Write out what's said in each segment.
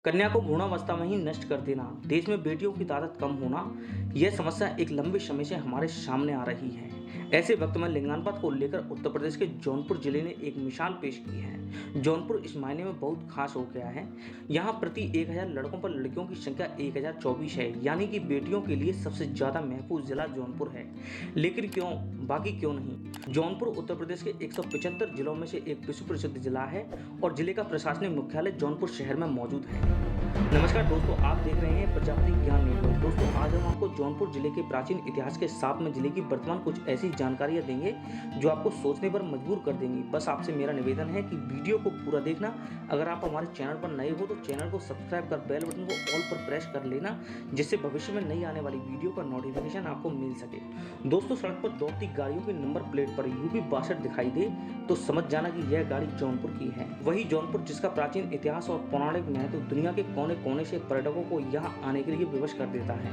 कन्या को भ्रूणावस्था में ही नष्ट कर देना, देश में बेटियों की तादाद कम होना, यह समस्या एक लंबे समय से हमारे सामने आ रही है। ऐसे वक्त में लिंगानुपात को लेकर उत्तर प्रदेश के जौनपुर जिले ने एक मिसाल पेश की है। जौनपुर इस मायने में बहुत खास हो गया है। यहाँ प्रति 1000 लड़कों पर लड़कियों की संख्या 1024 है, यानी कि बेटियों के लिए सबसे ज्यादा महफूज जिला जौनपुर है। लेकिन क्यों, बाकी क्यों नहीं? जौनपुर उत्तर प्रदेश के 175 जिलों में से एक विश्व प्रसिद्ध जिला है और जिले का प्रशासनिक मुख्यालय जौनपुर शहर में मौजूद है। नमस्कार दोस्तों, आप देख रहे हैं प्रजापति ज्ञान नेटवर्क। दोस्तों, आज हम आपको जौनपुर जिले के प्राचीन इतिहास के साथ में जिले की वर्तमान कुछ ऐसी जानकारियां देंगे जो आपको सोचने पर मजबूर कर देंगी। बस आपसे मेरा निवेदन है कि वीडियो को पूरा देखना। अगर आप हमारे चैनल पर नए हो तो चैनल को सब्सक्राइब कर बेल बटन को ऑल पर प्रेस कर लेना, जिससे भविष्य में नई आने वाली वीडियो का नोटिफिकेशन आपको मिल सके। दोस्तों, सड़क पर दौड़ती गाड़ियों की नंबर प्लेट पर यूपी 62 दिखाई दे तो समझ जाना कि यह गाड़ी जौनपुर की है। वही जौनपुर जिसका प्राचीन इतिहास और पौराणिक महत्व दुनिया के कोने कोने से पर्यटकों को यहाँ आने के लिए विवश कर देता है।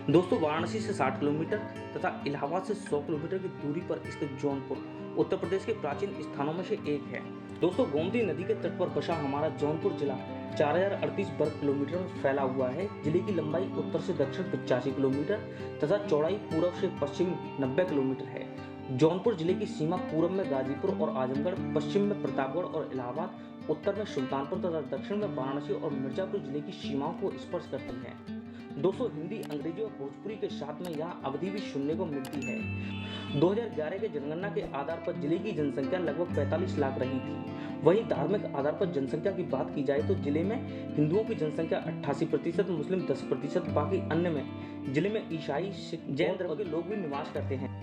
दोस्तों, वाराणसी से 60 किलोमीटर तथा इलाहाबाद से 100 किलोमीटर की दूरी पर स्थित जौनपुर उत्तर प्रदेश के प्राचीन स्थानों में से एक है। दोस्तों, गोमती नदी के तट पर बसा हमारा जौनपुर जिला 4038 वर्ग किलोमीटर में फैला हुआ है। जिले की लंबाई उत्तर से दक्षिण 85 किलोमीटर तथा चौड़ाई पूर्व से पश्चिम 90 किलोमीटर है। जौनपुर जिले की सीमा पूर्व में गाजीपुर और आजमगढ़, पश्चिम में प्रतापगढ़ और इलाहाबाद, उत्तर में सुल्तानपुर तथा दक्षिण में वाराणसी और मिर्जापुर जिले की सीमाओं को स्पर्श करती है। दोस्तों, हिंदी, अंग्रेजी और भोजपुरी के साथ में यहाँ अवधि भी सुनने को मिलती है। 2011 के जनगणना के आधार पर जिले की जनसंख्या लगभग 45 लाख रही थी। वहीं धार्मिक आधार पर जनसंख्या की बात की जाए तो जिले में हिंदुओं की जनसंख्या 88%, मुस्लिम 10%, बाकी अन्य में जिले में ईसाई, सिख, जैन धर्म के लोग भी निवास करते हैं।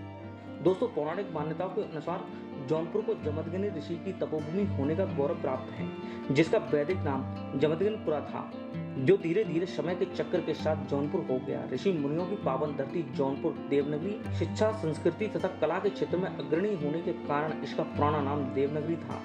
दोस्तों, पौराणिक मान्यताओं के अनुसार जौनपुर को जमदग्नि ऋषि की तपोभूमि होने का गौरव प्राप्त है, जिसका वैदिक नाम जमदग्निपुरा था, जो धीरे धीरे समय के चक्र के साथ जौनपुर हो गया। ऋषि मुनियों की पावन धरती जौनपुर देवनगरी शिक्षा, संस्कृति तथा कला के क्षेत्र में अग्रणी होने के कारण इसका पुराना नाम देवनगरी था।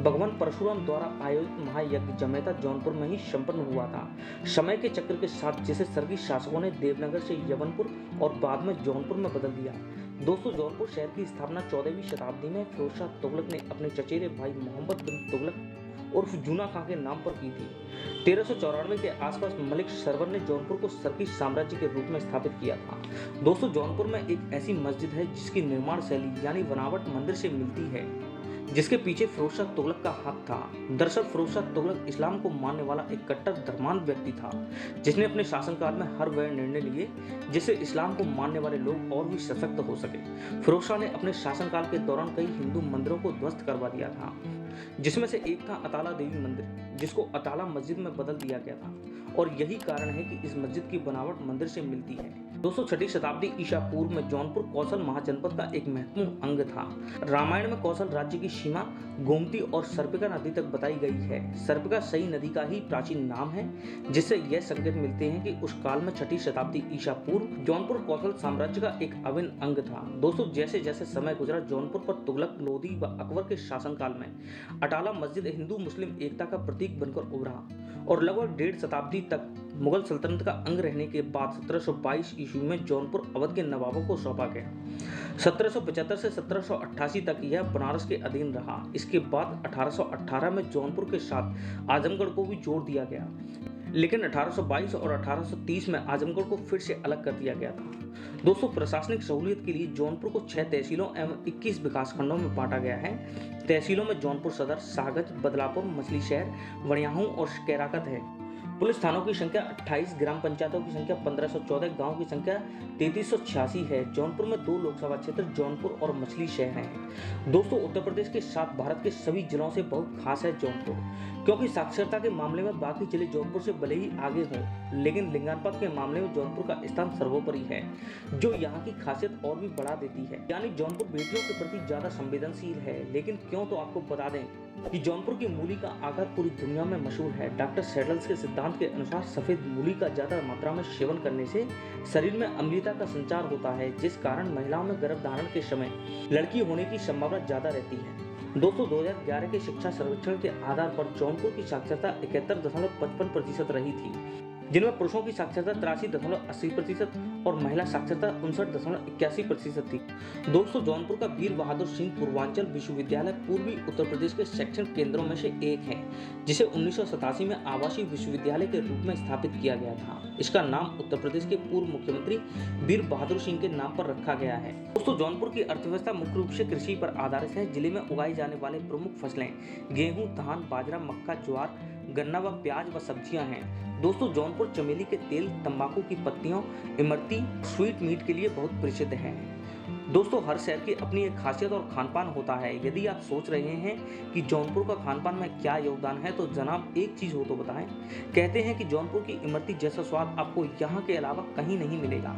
भगवान परशुराम द्वारा आयोजित महायज्ञ जमेता जौनपुर में ही संपन्न हुआ था। समय के चक्र के साथ जिसे सर्गी शासकों ने देवनगर से यवनपुर और बाद में जौनपुर में बदल दिया। दोस्तों, जौनपुर शहर की स्थापना 14वीं शताब्दी में फिरोज शाह तुगलक ने अपने चचेरे भाई मोहम्मद बिन तुगलक उर्फ जूना खां के नाम पर की थी। 1394 के आसपास मलिक सरवर ने जौनपुर को सर्की साम्राज्य के रूप में स्थापित किया था। दोस्तों, जौनपुर में एक ऐसी मस्जिद है जिसकी निर्माण शैली यानी बनावट मंदिर से मिलती है, जिसके पीछे फिरोज शाह तुगलक का हाथ था। दरअसल फिरोज शाह तुगलक इस्लाम को मानने वाला एक कट्टर धर्मांध व्यक्ति था, जिसने अपने शासनकाल में हर वह निर्णय लिए जिससे इस्लाम को मानने वाले लोग और भी सशक्त हो सके। फिरोज शाह ने अपने शासनकाल के दौरान कई हिंदू मंदिरों को ध्वस्त करवा दिया था, जिसमें से एक था अताला देवी मंदिर, जिसको अताला मस्जिद में बदल दिया गया था, और यही कारण है कि इस मस्जिद की बनावट मंदिर से मिलती है। दोस्तों, 6वीं शताब्दी ईसा पूर्व में जौनपुर कौशल महाजनपद का एक महत्वपूर्ण अंग था। रामायण में कौशल राज्य की सीमा गोमती और सर्पिका नदी तक बताई गई है। सर्पिका सई नदी का ही प्राचीन नाम है, जिससे यह संकेत मिलते हैं कि उस काल में 6वीं शताब्दी ईसा पूर्व जौनपुर कौशल साम्राज्य का एक अभिन्न अंग था। दोस्तों, जैसे जैसे समय गुजरा जौनपुर पर तुगलक, लोधी व अकबर के शासनकाल में अटाला मस्जिद हिंदू मुस्लिम एकता का प्रतीक बनकर उभरा और लगभग 1.5 शताब्दी तक मुगल सल्तनत का अंग रहने के बाद 1722 ईस्वी में जौनपुर अवध के नवाबों को सौंपा गया। 1775 से 1788 तक यह बनारस के अधीन रहा। इसके बाद 1818 में जौनपुर के साथ आजमगढ़ को भी जोड़ दिया गया, लेकिन 1822 और 1830 में आजमगढ़ को फिर से अलग कर दिया गया था। दोस्तों, प्रशासनिक सहूलियत के लिए जौनपुर को 6 तहसीलों एवं 21 विकासखंडों में बांटा गया है। तहसीलों में जौनपुर सदर, सागज, बदलापुर, मछली शहर, वड़ियाहू और कैराकत है। पुलिस थानों की संख्या 28, ग्राम पंचायतों की संख्या 1514, गांव की संख्या 3386 है। जौनपुर में 2 लोकसभा क्षेत्र जौनपुर और मछली शहर हैं। दोस्तों, उत्तर प्रदेश के साथ भारत के सभी जिलों से बहुत खास है जौनपुर, क्योंकि साक्षरता के मामले में बाकी जिले जौनपुर से भले ही आगे हों, लेकिन लिंगानुपात के मामले में जौनपुर का स्थान सर्वोपरि है, जो यहाँ की खासियत और भी बढ़ा देती है। यानी जौनपुर बेटियों के प्रति ज्यादा संवेदनशील है। लेकिन क्यों, तो आपको बता दें कि जौनपुर की मूली का आकार पूरी दुनिया में मशहूर है। डॉक्टर सेडल्स के सिद्धांत के अनुसार सफेद मूली का ज्यादा मात्रा में सेवन करने से शरीर में अम्लता का संचार होता है, जिस कारण महिलाओं में गर्भधारण के समय लड़की होने की संभावना ज्यादा रहती है। दोस्तों, 2011 के शिक्षा सर्वेक्षण के आधार पर जौनपुर की साक्षरता 71.55% रही थी। जिनमें पुरुषों की साक्षरता 83.80% और महिला साक्षरता 59.81% थी। दोस्तों, जौनपुर का वीर बहादुर सिंह पूर्वांचल विश्वविद्यालय पूर्वी उत्तर प्रदेश के शैक्षणिक केंद्रों में से एक है, जिसे 1987 में आवासीय विश्वविद्यालय के रूप में स्थापित किया गया था। इसका नाम उत्तर प्रदेश के पूर्व मुख्यमंत्री वीर बहादुर सिंह के नाम पर रखा गया है। दोस्तों, जौनपुर की अर्थव्यवस्था मुख्य रूप से कृषि पर आधारित है। जिले में उगाई जाने वाले प्रमुख फसलें गेहूं, धान, बाजरा, मक्का, ज्वार, गन्ना व प्याज व सब्जियां हैं। दोस्तों, जौनपुर चमेली के तेल, तंबाकू की पत्तियों, इमरती, स्वीट मीट के लिए बहुत प्रसिद्ध है। दोस्तों, हर शहर की अपनी एक खासियत और खानपान होता है। यदि आप सोच रहे हैं कि जौनपुर का खानपान में क्या योगदान है, तो जनाब एक चीज हो तो बताएं। कहते हैं कि जौनपुर की इमरती जैसा स्वाद आपको यहाँ के अलावा कहीं नहीं मिलेगा।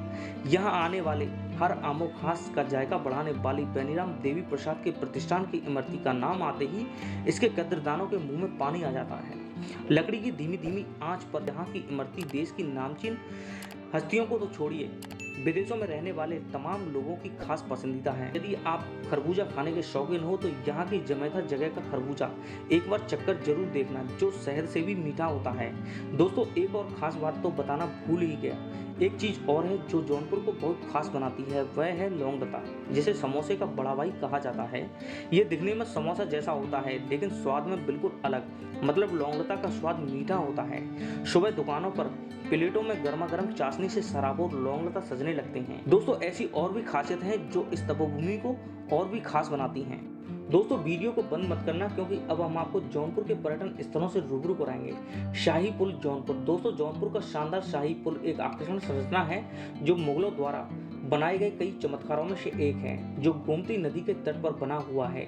यहाँ आने वाले हर आमो खास का जायका बढ़ाने वाली बेनीराम देवी प्रसाद के प्रतिष्ठान की इमरती का नाम आते ही इसके कद्रदानों के मुंह में पानी आ जाता है। लकड़ी की धीमी धीमी आंच पर यहाँ की इमरती देश की नामचीन हस्तियों को तो छोड़िए, विदेशों में रहने वाले तमाम लोगों की खास पसंदीदा है। यदि आप खरबूजा खाने के शौकीन हो तो यहाँ की जमैथा जगह का खरबूजा एक बार चक्कर जरूर देखना, जो शहद से भी मीठा होता है। दोस्तों, एक और खास बात तो बताना भूल ही गया। एक चीज और है जो जौनपुर को बहुत खास बनाती है, वह है लौंगलता, जिसे समोसे का बड़ा भाई कहा जाता है। ये दिखने में समोसा जैसा होता है, लेकिन स्वाद में बिल्कुल अलग। मतलब लौंगलता का स्वाद मीठा होता है। सुबह दुकानों पर प्लेटों में गर्मा गर्म चाशनी से सराबोर लौंगलता सजने लगते हैं। दोस्तों, ऐसी और भी खासियत है जो इस तपोभूमि को और भी खास बनाती हैं। दोस्तों, वीडियो को बंद मत करना, क्योंकि अब हम आपको जौनपुर के पर्यटन स्थलों से रूबरू कराएंगे। शाही पुल जौनपुर। दोस्तों, जौनपुर का शानदार शाही पुल एक आकर्षण संरचना है जो मुगलों द्वारा बनाए गए कई चमत्कारों में से एक है, जो गोमती नदी के तट पर बना हुआ है।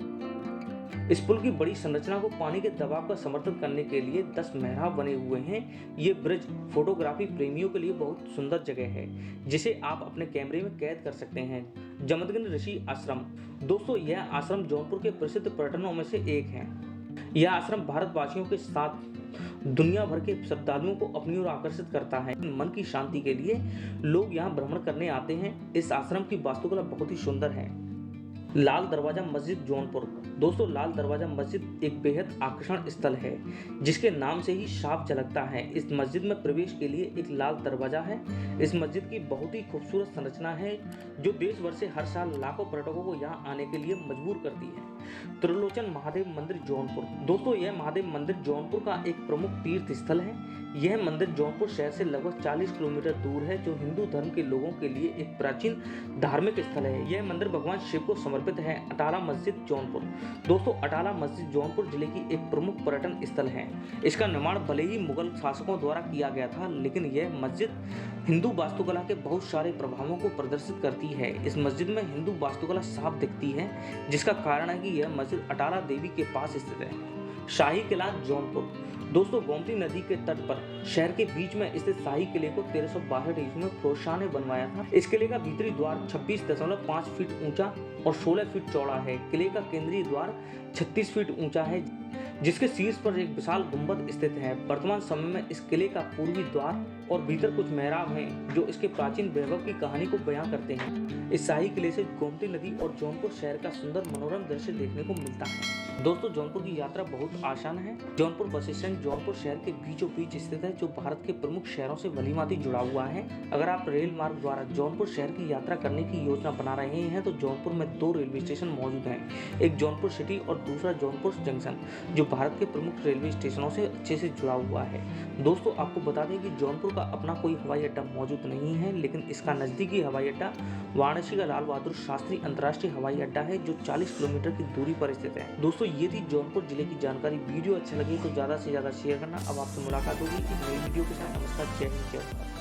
इस पुल की बड़ी संरचना को पानी के दबाव का समर्थन करने के लिए 10 मेहराब बने हुए हैं। ये ब्रिज फोटोग्राफी प्रेमियों के लिए बहुत सुंदर जगह है, जिसे आप अपने कैमरे में कैद कर सकते हैं। जमदग्नि ऋषि आश्रम। दोस्तों, यह आश्रम जौनपुर के प्रसिद्ध पर्यटनों में से एक है। यह आश्रम भारतवासियों के साथ दुनिया भर के श्रद्धालुओं को अपनी ओर आकर्षित करता है। मन की शांति के लिए लोग यहाँ भ्रमण करने आते हैं। इस आश्रम की वास्तुकला बहुत ही सुंदर है। लाल दरवाजा मस्जिद जौनपुर। दोस्तों, लाल दरवाजा मस्जिद एक बेहद आकर्षण स्थल है, जिसके नाम से ही साफ झलकता है। इस मस्जिद में प्रवेश के लिए एक लाल दरवाजा है। इस मस्जिद की बहुत ही खूबसूरत संरचना है, जो देश भर से हर साल लाखों पर्यटकों को यहाँ आने के लिए मजबूर करती है। त्रिलोचन महादेव मंदिर जौनपुर। दोस्तों, यह महादेव मंदिर जौनपुर का एक प्रमुख तीर्थ स्थल है। यह मंदिर जौनपुर शहर से लगभग 40 किलोमीटर दूर है, जो हिंदू धर्म के लोगों के लिए एक प्राचीन धार्मिक स्थल है। यह मंदिर भगवान शिव को समर्पित है। अटाला मस्जिद जौनपुर। दोस्तों, अटाला मस्जिद जौनपुर जिले की एक प्रमुख पर्यटन स्थल है। इसका निर्माण भले ही मुगल शासकों द्वारा किया गया था, लेकिन यह मस्जिद हिंदू वास्तुकला के बहुत सारे प्रभावों को प्रदर्शित करती है। इस मस्जिद में हिंदू वास्तुकला साफ दिखती है, जिसका कारण है कि यह मस्जिद अटाला देवी के पास स्थित है। शाही किला जौनपुर। दोस्तों, गोमती नदी के तट पर शहर के बीच में स्थित शाही किले को 1362 ईस्वी में फिरोज शाह ने बनवाया था। इस किले का भीतरी द्वार 26.5 फीट ऊंचा और 16 फीट चौड़ा है। किले का केंद्रीय द्वार 36 फीट ऊंचा है, जिसके शीर्ष पर एक विशाल गुंबद स्थित है। वर्तमान समय में इस किले का पूर्वी द्वार और भीतर कुछ मेहराब हैं, जो इसके प्राचीन वैभव की कहानी को बयां करते हैं। इस शाही किले से गोमती नदी और जौनपुर शहर का सुंदर मनोरम दृश्य देखने को मिलता है। दोस्तों, जौनपुर की यात्रा बहुत आसान है। जौनपुर बस स्टैंड जौनपुर शहर के बीचों बीच स्थित है, जो भारत के प्रमुख शहरों से भलीभांति जुड़ा हुआ है। अगर आप रेल मार्ग द्वारा जौनपुर शहर की यात्रा करने की योजना बना रहे हैं, तो जौनपुर में 2 रेलवे स्टेशन मौजूद हैं, एक जौनपुर सिटी और दूसरा जौनपुर जंक्शन, जो भारत के प्रमुख रेलवे स्टेशनों से अच्छे से जुड़ा हुआ है। दोस्तों, आपको बता दें कि जौनपुर का अपना कोई हवाई अड्डा मौजूद नहीं है, लेकिन इसका नज़दीकी हवाई अड्डा वाराणसी का लाल बहादुर शास्त्री अंतर्राष्ट्रीय हवाई अड्डा है, जो 40 किलोमीटर की दूरी पर स्थित है। दोस्तों, ये थी जौनपुर जिले की जानकारी। वीडियो अच्छा लगे तो ज़्यादा से ज़्यादा शेयर करना। अब आपसे मुलाकात होगी एक नई वीडियो के साथ। नमस्कार, जय हिंद, जय भारत।